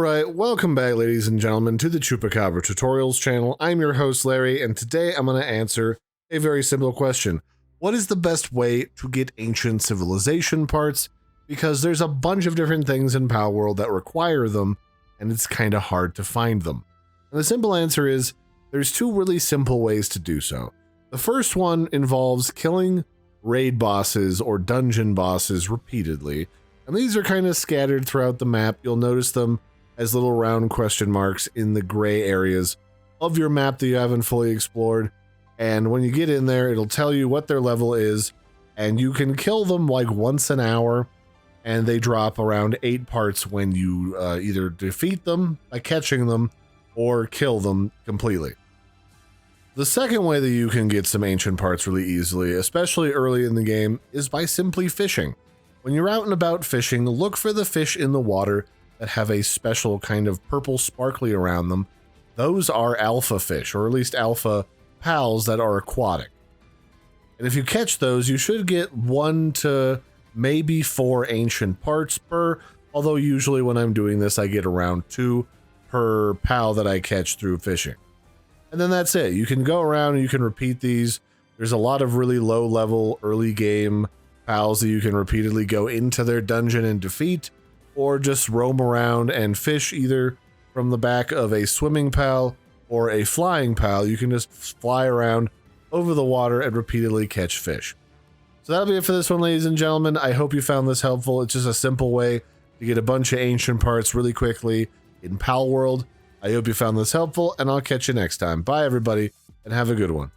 Alright, welcome back ladies and gentlemen to the Chupacabra Tutorials channel. I'm your host Larry, and today I'm going to answer a very simple question. What is the best way to get ancient civilization parts? Because there's a bunch of different things in Palworld that require them, and it's kind of hard to find them. And the simple answer is, there's two really simple ways to do so. The first one involves killing raid bosses or dungeon bosses repeatedly, and these are kind of scattered throughout the map. You'll notice them as little round question marks in the gray areas of your map that you haven't fully explored. And when you get in there, it'll tell you what their level is, and you can kill them like once an hour, and they drop around 8 parts when you either defeat them by catching them or kill them completely. The second way that you can get some ancient parts really easily, especially early in the game, is by simply fishing. When you're out and about fishing, look for the fish in the water that have a special kind of purple sparkly around them. Those are alpha fish, or at least alpha pals that are aquatic. And if you catch those, you should get 1 to maybe 4 ancient parts per, although usually when I'm doing this, I get around 2 per pal that I catch through fishing. And then that's it. You can go around and you can repeat these. There's a lot of really low level early game pals that you can repeatedly go into their dungeon and defeat, or just roam around and fish either from the back of a swimming pal or a flying pal. You can just fly around over the water and repeatedly catch fish. So that'll be it for this one, ladies and gentlemen. I hope you found this helpful. It's just a simple way to get a bunch of ancient parts really quickly in Palworld. I hope you found this helpful, and I'll catch you next time. Bye, everybody, and have a good one.